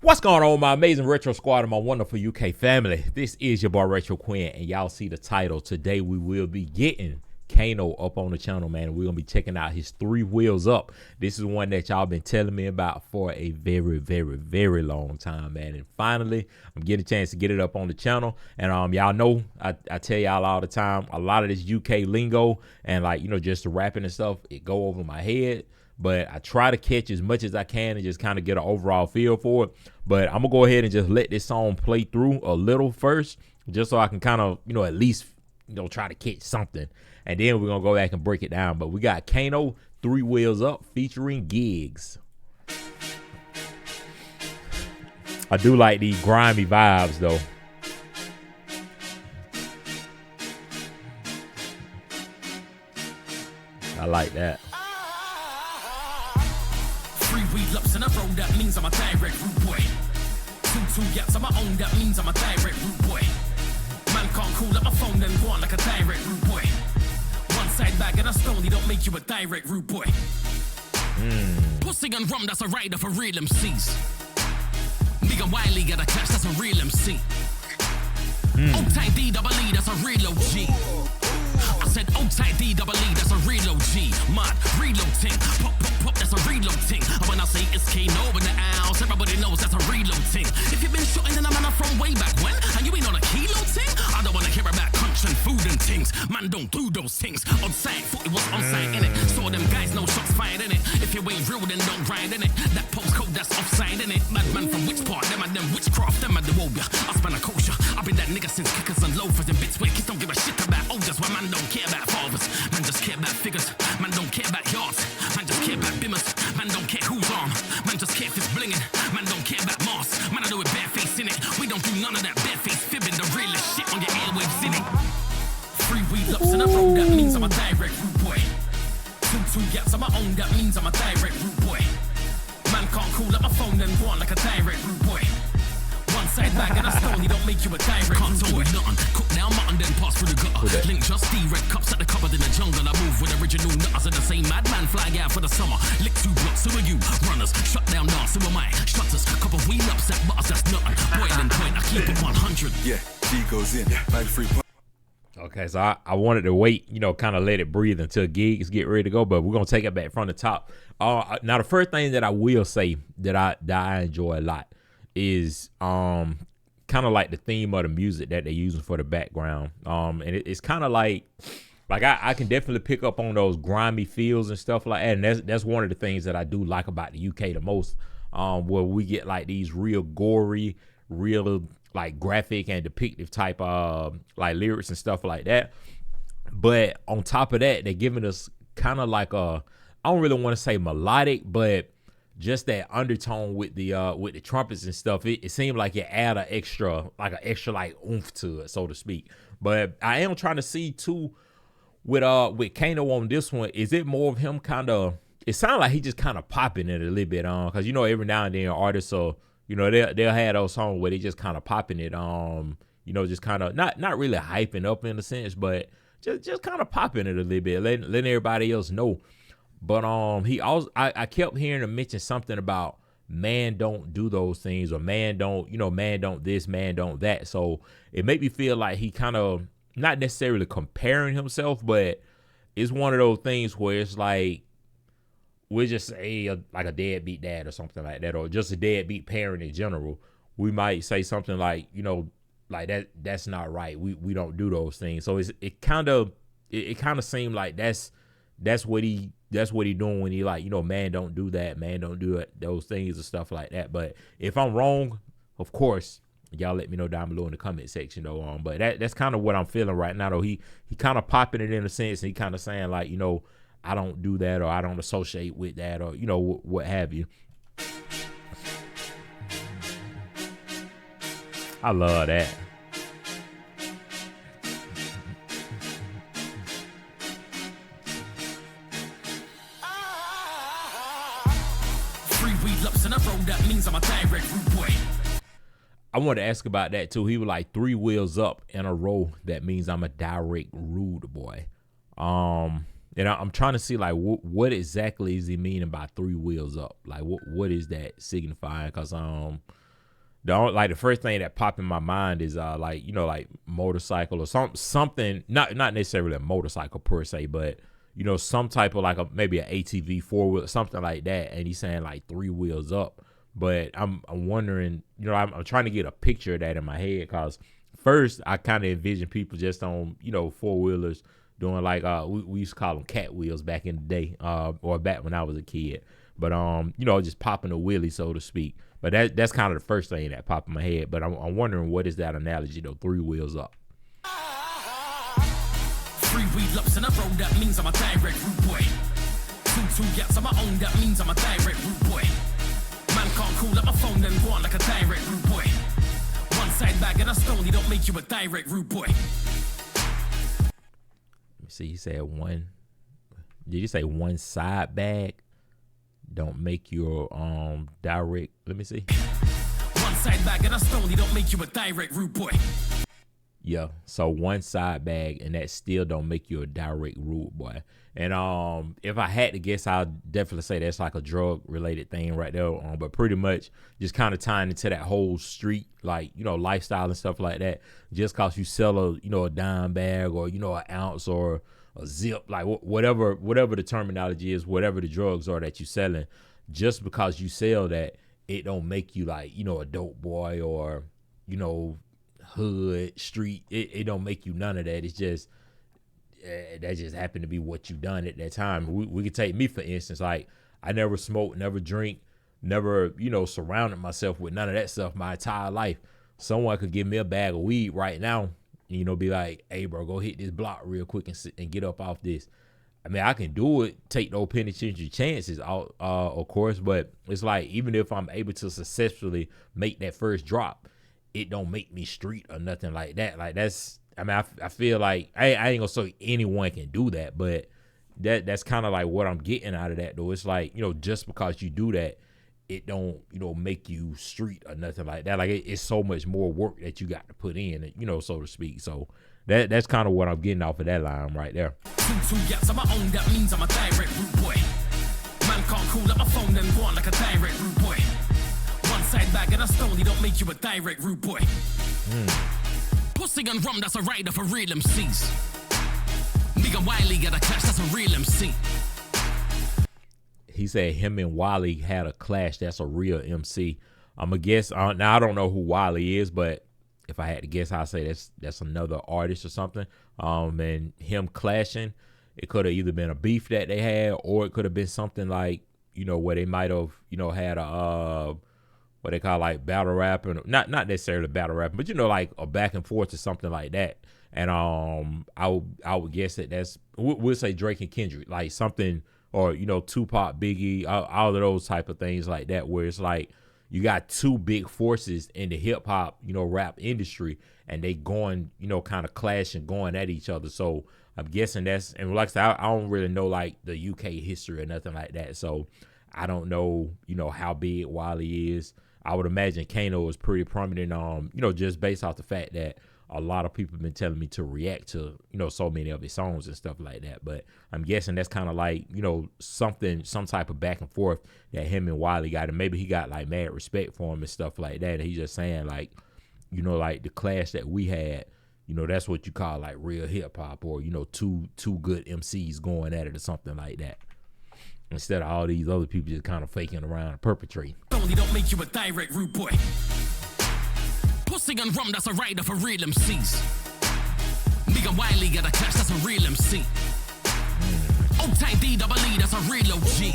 What's going on, my amazing retro squad and my wonderful UK family? This is your boy Retro Quin, and y'all see the title. Today we will be getting Kano up on the channel, man. We're gonna be checking out his 3 Wheels Up. This is one that y'all been telling me about for a very long time, man. And finally, I'm getting a chance to get it up on the channel. And y'all know I tell y'all all the time, a lot of this UK lingo and just the rapping and stuff, it go over my head. But I try to catch as much as I can and just kind of get an overall feel for it. But I'm gonna go ahead and just let this song play through a little first, just so I can kind of, at least, try to catch something. And then we're gonna go back and break it down. But we got Kano, 3 Wheels Up, featuring Ghetts. I do like these grimy vibes though. I like that. 3 wheel ups in a row, that means I'm a direct root boy. 2 yaps on my own, that means I'm a direct root boy. Man can't call up my phone then go on like a direct root boy. One side bag and a stone, they don't make you a direct root boy. Pussy and rum, that's a rider for real MCs. Big and Wiley got a clash, that's a real MC. Old tight D-double-E, that's a real OG. I said old tight D-double-E, that's a real OG. Mad, reload ting, pop, that's a reload ting. And when I say it's Kano in the house, everybody knows that's a reload ting. If you've been shooting, then I'm from way back when, and you ain't on a kilo ting, I don't wanna hear about crunch and food and things. Man, don't do those things. On site, thought it was on site, innit? Saw them guys, no shots fired, innit? If you ain't real, then don't ride, innit? That postcode, that's offside, innit? Madman from which part? Them and them witchcraft, them and the Wobia. I span a kosher. I've been that nigga since kickers and loafers and bits where kids don't give a shit about olders. Why man don't care about fathers? Man just care about figures. Man don't care about yards. Man just care about bimmers. Man don't care who's on. Man just care if it's blinging. Man don't care about masks. Man I do it bareface in it. We don't do none of that bareface fibbing. The realest shit on your airwaves in it. 3 wheel ups in a row, that means I'm a direct root boy. 2 yaps on my own, that means I'm a direct root boy. Man can't call up my phone then go on like a direct root boy. One side bag and a stone, he don't make you a direct root boy. Nothing. Cook now mutton, then pass through the gutter. Link just D, red cups at the cupboard in the jungle. I move with original nutters and the same madman flag out for the summer. Lick 2 blocks, who are you? Runners, shut down now, who am I? Shutters, couple wheel ups at butters, that's nothing. Boiling point, I keep it 100. Yeah, G goes in, 93. Okay, so I wanted to wait, kind of let it breathe until gigs get ready to go, but we're gonna take it back from the top. Now the first thing that I will say that I enjoy a lot is kind of like the theme of the music that they're using for the background. And it's kind of like I can definitely pick up on those grimy feels and stuff like that. And that's one of the things that I do like about the UK the most, where we get like these real gory, real like graphic and depictive type of like lyrics and stuff like that. But on top of that, they're giving us kind of like I don't really want to say melodic, but just that undertone with the trumpets and stuff. It seemed like it add an extra oomph to it, so to speak. But I am trying to see too with Kano on this one, is it more of him kind of, it sounds like he just kind of popping it a little bit on, because every now and then artists are, they'll have those songs where they just kind of popping it just kind of not really hyping up in a sense, but just kind of popping it a little bit, letting everybody else know. But he also, I kept hearing him mention something about man don't do those things, or man don't this, man don't that. So it made me feel like he kind of not necessarily comparing himself, but it's one of those things where it's like, we'll just say like a deadbeat dad or something like that, or just a deadbeat parent in general. We might say something like, like that's not right. We don't do those things. So it kind of seemed like that's what he doing when he like, man don't do that, man don't do it, those things and stuff like that. But if I'm wrong, of course, y'all let me know down below in the comment section though. But that's kind of what I'm feeling right now though. He kind of popping it in a sense, and he kind of saying like, I don't do that, or I don't associate with that, or what have you. I love that. In a row, that means I'm a direct root boy. I wanted to ask about that too. He was like 3 wheels up in a row, that means I'm a direct rude boy. And I'm trying to see like what exactly is he meaning by 3 wheels up? Like what is that signifying? Because Like the first thing that popped in my mind is like, you know, like motorcycle or something, not necessarily a motorcycle per se, but you know, some type of like maybe an ATV 4-wheel, something like that. And he's saying like 3 wheels up. But I'm wondering, you know, I'm trying to get a picture of that in my head, because first I kind of envision people just on, you know, 4-wheelers doing like we used to call them cat wheels back in the day, or back when I was a kid. But you know, just popping a wheelie, so to speak. But that's kind of the first thing that popped in my head. But I'm wondering, what is that analogy though? 3 wheels up. 3 wheel ups in a row, that means I'm a direct rude boy. 2 yaps on my own, that means I'm a direct rude boy. Man can't call up my phone then go on like a direct rude boy. One side bag and a stone, he don't make you a direct rude boy. Let me see, he said one. Did you say one side bag don't make you direct? Let me see. One side bag and a stone, he don't make you a direct rude boy. Yeah, so one side bag, and that still don't make you a direct rude boy. And if I had to guess, I'd definitely say that's like a drug related thing right there. But pretty much just kind of tying into that whole street, like, you know, lifestyle and stuff like that. Just cause you sell a, you know, a dime bag, or, you know, an ounce or a zip, like whatever the terminology is, whatever the drugs are that you're selling, just because you sell that, it don't make you like, you know, a dope boy or, you know, hood street. It don't make you none of that. It's just that just happened to be what you done at that time. We could take me for instance. Like, I never smoked, never drink, never, you know, surrounded myself with none of that stuff my entire life. Someone could give me a bag of weed right now and, you know, be like, hey bro, go hit this block real quick and get up off this. I mean, I can do it, take no penitentiary chances, of course, but it's like, even if I'm able to successfully make that first drop, it don't make me street or nothing like that. Like, that's, I mean, I feel like I ain't gonna say anyone can do that, but that's kind of like what I'm getting out of that though. It's like, you know, just because you do that, it don't, you know, make you street or nothing like that. Like, it's so much more work that you got to put in, you know, so to speak. So that's kind of what I'm getting off of that line right there. 2 yaps on my own, that means I'm a direct rude boy. Man can't call up my phone then go on like a direct rude boy. One side bag and a stone, he don't make you a direct rude boy. Pussy and rum, that's a rider for real MCs. Nigga Wiley got a clash, that's a real MC. He said him and Wiley had a clash, that's a real MC. I'm gonna guess, now I don't know who Wiley is, but if I had to guess, I'd say that's another artist or something. And him clashing, it could have either been a beef that they had, or it could have been something like, you know, where they might have, you know, had a what they call like battle rap, and not necessarily battle rap, but, you know, like a back and forth or something like that. And I would guess that that's, we'll say Drake and Kendrick, like something, or, you know, Tupac, Biggie, all of those type of things like that, where it's like you got 2 big forces in the hip hop, you know, rap industry, and they going, you know, kind of clashing, going at each other. So I'm guessing that's, and like I said, I don't really know like the UK history or nothing like that. So I don't know, you know, how big Wiley is. I would imagine Kano is pretty prominent, you know, just based off the fact that a lot of people have been telling me to react to, you know, so many of his songs and stuff like that. But I'm guessing that's kind of like, you know, some type of back and forth that him and Wiley got. And maybe he got like mad respect for him and stuff like that. And he's just saying like, you know, like the clash that we had, you know, that's what you call like real hip hop, or, you know, two good MCs going at it or something like that. Instead of all these other people just kind of faking around and perpetrating. Only don't make you a direct rude boy. Pussy and rum, that's a rider for real MCs. Nigga Wiley got a clash, that's a real MC. Old tight D-double-E, that's a real OG.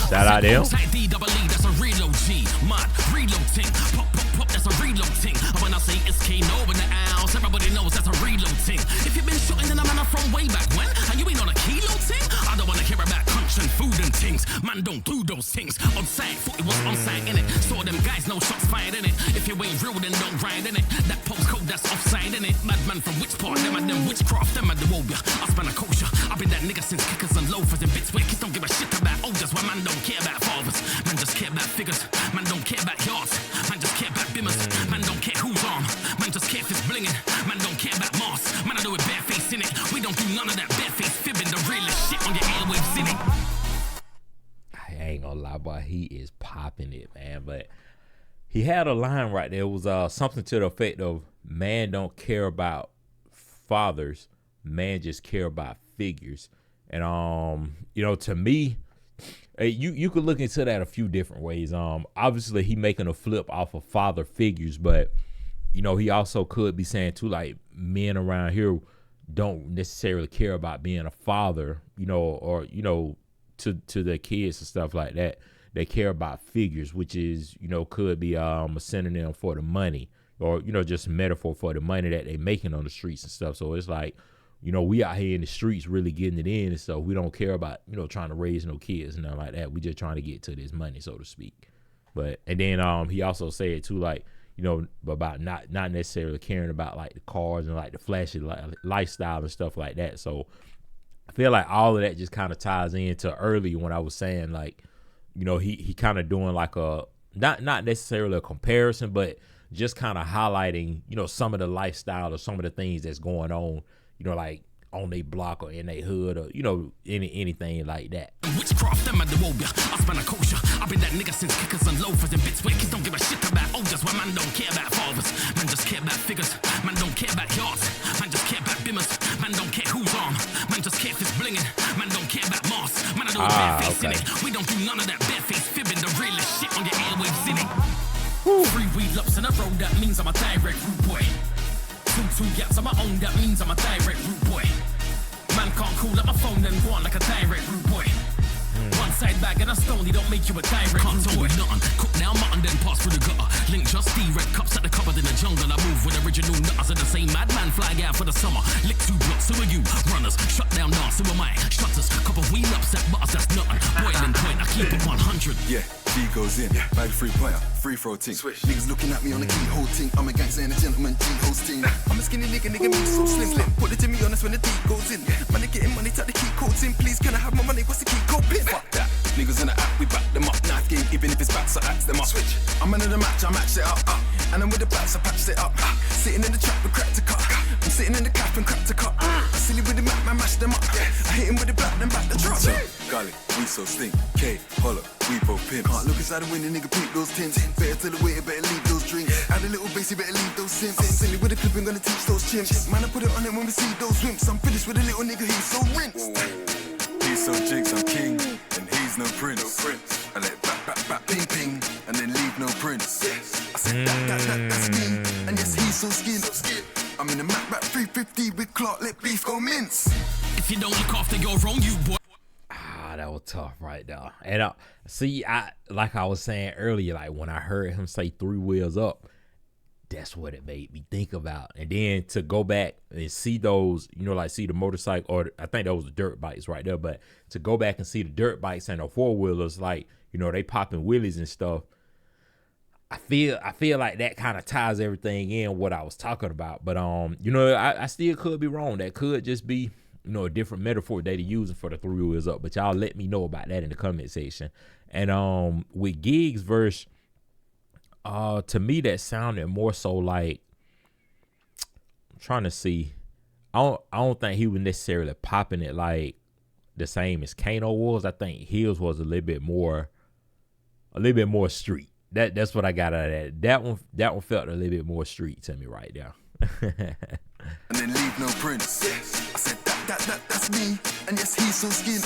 Shout out there. Old tight D-double-E, that's a real OG. Mad, reload ting. Pop, pop, pop, that's a reload ting. When I say it's Kano in the house, everybody knows that's a reload ting. If you've been shooting in a manner from way back when, and you ain't on a kilo ting, I don't wanna hear about crunch and food and things. Man don't do those things. On site, foot it was on site in it. Saw them guys, no shots fired in it. If you ain't real, then don't grind in it. That postcode, that's offside in it. Madman from which part? Them and them witchcraft, them and the warrior. I span a kosher. I've been that nigga since kickers and loafers and bits where kids don't give a shit about elders. Why man don't care about fathers. Man just care about figures. Man don't care about yards. Man just care about bimmers. Man don't care who's armed. Man just care if it's blinging. Man don't care about masks. Man I do it bareface in it. We don't do none of that bareface fibbing. The realest shit on your airwaves in it. I ain't gonna lie, boy, he is popping it, man. But he had a line right there. It was something to the effect of, man don't care about fathers, man just care about figures. And to me, you could look into that a few different ways. Obviously he making a flip off of father figures, but he also could be saying too, like, men around here don't necessarily care about being a father, or to their kids and stuff like that. They care about figures, which is, could be a synonym for the money, or, just a metaphor for the money that they making on the streets and stuff. So it's like, we out here in the streets really getting it in, and so we don't care about, trying to raise no kids and nothing like that. We just trying to get to this money, so to speak. And then he also said too, like, about not necessarily caring about like the cars and like the flashy lifestyle and stuff like that. So I feel like all of that just kind of ties into earlier when I was saying, like, he kind of doing like a not necessarily a comparison, but just kind of highlighting, some of the lifestyle or some of the things that's going on, like on their block or in their hood, or anything like that. Witchcraft, them at the wobia. I span a kosher. I've been that nigga since kickers and loafers and bits where kids don't give a shit about just why man don't care about fathers. Man just care about figures. Man don't care about yards. Man just care about bimmers. Man don't care who's on. Man just care if it's blinging. Man don't care about masks. Man, I do a bare face in it. We don't do none of that bare-face fibbing. The realest shit on your airwaves in it. Free weed lops in a road, that means I'm a direct rude boy. Two yachts on my own, that means I'm a direct rude boy. Man can't call up my phone and go on like a direct rude boy. One side bag and a stone, don't make you a direct can't rude boy. Nothing. Cook now mutton, then pass through the gutter. Link just red cups at the cupboard in the jungle. I move with original nutters and the same madman flag out for the summer. Lick 2 blocks, who are you? Runners. Shut down now, who am I? Shutters. Couple wheel ups at butters, that's nothing. Boiling point, I keep it 100. Yeah, G goes in, bag 3-pointer, free throw ting. Niggas looking at me on the keyhole ting. I'm a gangster and a gentleman, G-hosting. I'm a skinny nigga me so slim. Put the Jimmy on us when the deep goes in. Man, they getting money, take the key codes in. Please, can I have my money? What's the key code pin? Fuck that. Niggas in the app, we back them up. Knife game, even if it's back, so axe them up. Switch. I'm into the match, I matched it up. And I'm with the bats, I patched it up. Sitting in the trap, we cracked a cut. I'm sitting in the cap and cracked a cut. Silly with the map, man, mash them up. I hit him with the back, then back the truck. Golly, we so stink. K, holla, we both pimps. Can't look inside the window, nigga, peep those tints. Better tell the waiter, better leave those drinks. Add a little bass, you better leave those simps. I'm silly with the clip, I'm gonna teach those chimps. Man, I put it on him when we see those wimps. I'm finished with a little nigga, he's so rinsed. He's so jigs, I'm king, and he's no prince. I let back, ping, ping, and then leave no prince. I said that's me, and yes, he's so skin. I'm in the Mac back 350 with Clark, let beef go mince. If you don't look after your own, you boy. That was tough right there. And see, like I was saying earlier, like when I heard him say 3 wheels up, that's what it made me think about. And then to go back and see those, like see the motorcycle, or I think that was the dirt bikes right there, but to go back and see the dirt bikes and the 4-wheelers, like, they popping wheelies and stuff. I feel like that kind of ties everything in what I was talking about. But I still could be wrong. That could just be, a different metaphor that they're using for the 3 wheels up. But y'all let me know about that in the comment section. And with Giggs' verse, to me that sounded more so like, I'm trying to see. I don't think he was necessarily popping it like the same as Kano was. I think his was a little bit more street. That's what I got out of that. That one felt a little bit more street to me right there. And then leave no prints. I said that's me, and yes, he's so skin.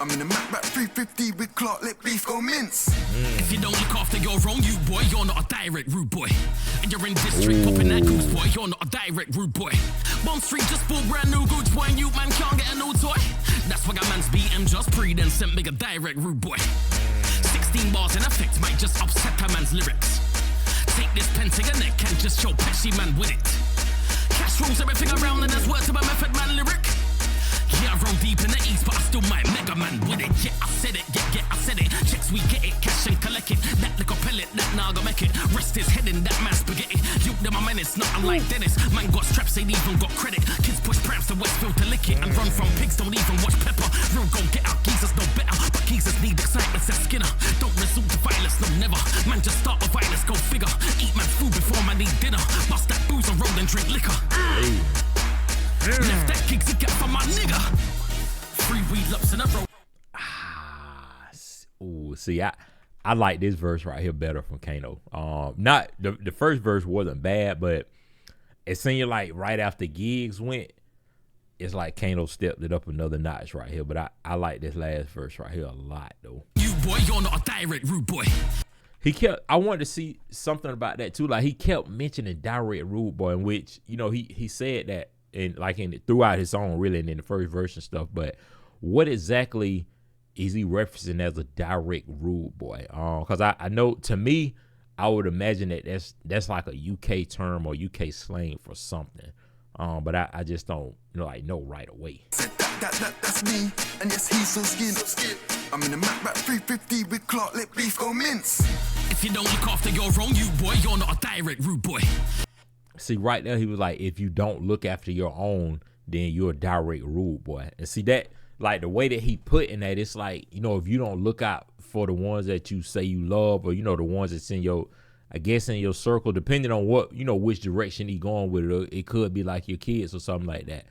I'm in the Mac back 350 with Clark, let beef go mince. If you don't look after your own, you boy, you're not a direct rude boy. And you're in district popping that goose boy, you're not a direct rude boy. Bomb Street just bought brand new goods boy, and you man can't get a new toy. That's why I man's beat him just pre, then sent me a direct rude boy. 16 bars in effect might just upset a man's lyrics. Take this pen to your neck and just show Pesci man with it. Cash rules everything around and there's words to my method man lyric. Yeah, I roll deep in the east, but I still might mega man with it. Yeah, I said it, yeah, I said it. Checks, we get it, cash and collect it. That little pellet, that naga make it. Rest his head in that man spaghetti. You them a menace, not unlike Dennis. Man got straps, ain't even got credit. Kids push prams to Westfield to lick it. And run from pigs, don't even watch Pepper. Real go get out, geezers no better. But geezers need excitement, says Skinner. Don't resort to violence, no never. Man just start with violence, go figure. Eat man's food before man eat dinner. Bust that booze and roll and drink liquor. Left that gigs to get from my nigga. Free weed lops in a row. See, I like this verse right here better from Kano. Not the first verse wasn't bad, but it seemed like right after Gigs went, it's like Kano stepped it up another notch right here. But I like this last verse right here a lot though. You boy, you're not a direct rude boy. I wanted to see something about that too. Like he kept mentioning direct rude boy, in which, you know, he said that throughout his song really, and in the first verse and stuff. But what exactly is he referencing as a direct rude boy? Because I know, to me, I would imagine that that's like a UK term or UK slang for something. But I just don't know right away. That's me, and yes, he's so skin. I'm in the Mac 350 with Clark, let beef go mince. If you don't look after your own, you boy, you're not a direct rude boy. See, right there, he was like, if you don't look after your own, then you're a direct rude boy. And see that, like the way that he put in that, it's like, you know, if you don't look out for the ones that you say you love, or, you know, the ones that's in your, I guess, in your circle, depending on what, you know, which direction he going with it, it could be like your kids or something like that.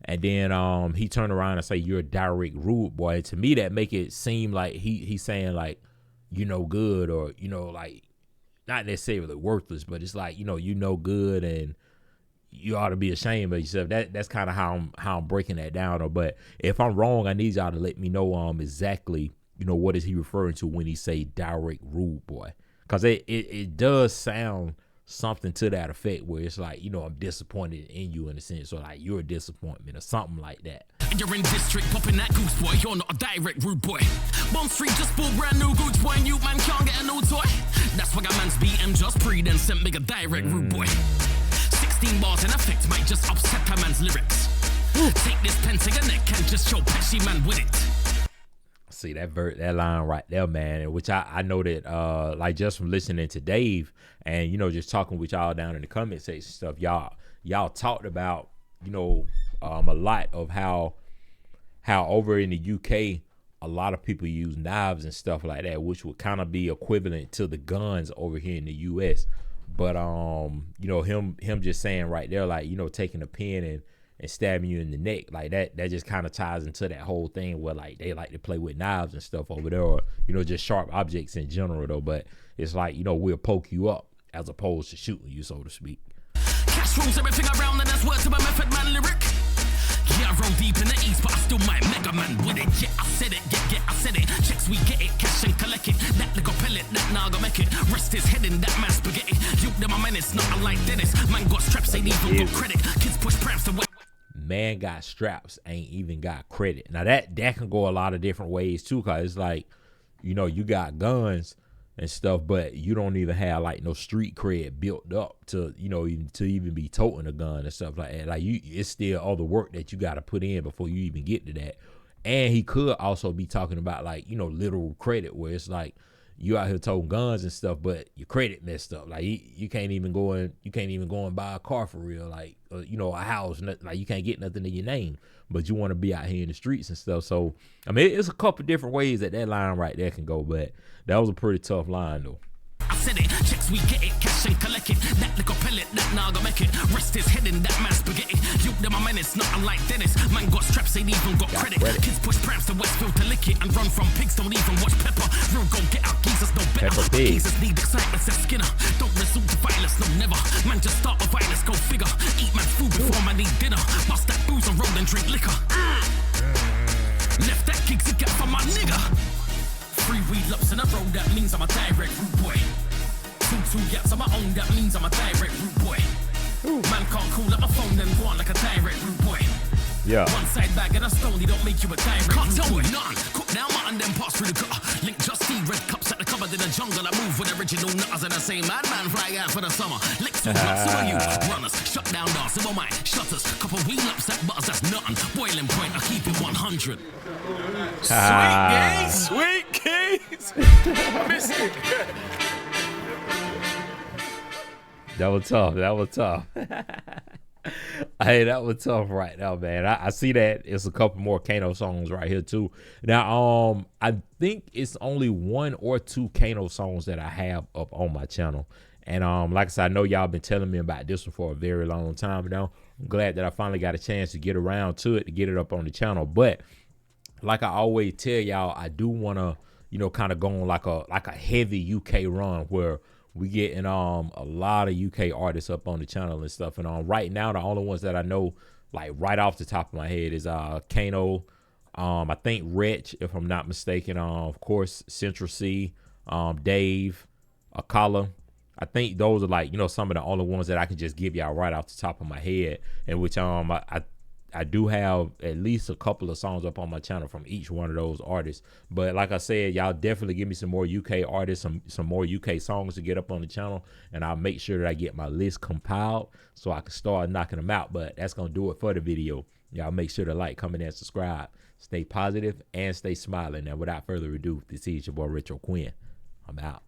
And then he turned around and say, you're a direct rude boy. And to me, that make it seem like he's saying like, you know, good, or, you know, like not necessarily worthless, but it's like, you know good, and you ought to be ashamed of yourself. That's kind of how I'm breaking that down. But if I'm wrong, I need y'all to let me know exactly, you know, what is he referring to when he say direct rude boy, because it does sound something to that effect, where it's like, you know, I'm disappointed in you in a sense, or like you're a disappointment or something like that. And you're in district popping that goose boy, you're not a direct rude boy. Bond Street just bought brand new goods boy, and you man can't get a new toy. That's why a man's beaten just pre, then sent me a direct rude boy. 16 bars in effect might just upset a man's lyrics. Take this pen to your neck and just show Pesci man with it. See that line right there, man, which I know that like just from listening to Dave and, you know, just talking with y'all down in the comment section stuff, y'all talked about, you know, a lot of how over in the UK a lot of people use knives and stuff like that, which would kind of be equivalent to the guns over here in the US. But you know, him just saying right there, like, you know, taking a pen and stabbing you in the neck, like that just kind of ties into that whole thing where like they like to play with knives and stuff over there, or, you know, just sharp objects in general though. But it's like, you know, we'll poke you up as opposed to shooting you, so to speak. Cash rules everything around, and that's word to my Method Man lyric. Yeah, I roll deep in the east, but I still might Mega Man with it. Yeah, I said it, yeah, I said it. Checks we get it, cash and collect it. That little pellet, that naga make it. Rest his head in that man spaghetti. You them a menace, not unlike Dennis. Man got straps, ain't even got credit. Kids push prams to wet. Man got straps, ain't even got credit. Now that can go a lot of different ways too, cause it's like, you know, you got guns and stuff, but you don't even have like no street cred built up to, you know, even be toting a gun and stuff like that. Like it's still all the work that you got to put in before you even get to that. And he could also be talking about like, you know, literal credit, where it's like you out here toting guns and stuff, but your credit messed up. Like you can't even go and buy a car for real, like you know, a house. Like you can't get nothing in your name, but you want to be out here in the streets and stuff. So I mean, it's a couple different ways that line right there can go, but that was a pretty tough line though. I said it, checks we get it, cash and collect it. That little pellet, that naga make it. Rest his head in that man spaghetti. You them a menace, not unlike Dennis. Man got straps, ain't even got credit. Kids push prams to Westfield to lick it and run from pigs. Don't even watch Pepper. Real go get out, geezers no better. Geezers need excitement, says Skinner. Don't resort to violence, no never. Man just start with violence, go figure. Eat man's food before man eat dinner. Bust that booze and roll and drink liquor. Left that gig to get for my nigga. 3 weed lumps in a row, that means I'm a direct rude boy. 2 yaps on my own, that means I'm a direct rude boy. Man can't call up my phone then go on like a direct rude boy. Yeah. One side bag and a stone, he don't make you a direct can't rude tell boy. Me none. Cook down mutton, then pass through the gutter. Link just see red cups at the cupboard in the jungle. I move with original nutters and I say madman fly out for the summer. Licks with nuts, who are you? Runners, shut down dance, in my mind, shutters. Couple wheel ups at butters, that's nothing. Boiling point, I keep it 100. Sweet keys. I miss it. That was tough. Hey, that was tough right now, man. I see that it's a couple more Kano songs right here too. Now, I think it's only 1 or 2 Kano songs that I have up on my channel. And like I said, I know y'all been telling me about this one for a very long time now. I'm glad that I finally got a chance to get around to it, to get it up on the channel. But like I always tell y'all, I do want to, you know, kind of going like a heavy UK run where we getting a lot of UK artists up on the channel and stuff. And right now the only ones that I know like right off the top of my head is Kano, I think Wretch, if I'm not mistaken, of course Central C, Dave, Akala. I think those are like, you know, some of the only ones that I can just give y'all right off the top of my head, and which I do have at least a couple of songs up on my channel from each one of those artists. But like I said, y'all definitely give me some more UK artists, some more UK songs to get up on the channel, and I'll make sure that I get my list compiled so I can start knocking them out. But that's gonna do it for the video. Y'all make sure to like, comment, and subscribe. Stay positive and stay smiling. And without further ado, this is your boy Retro Quin. I'm out.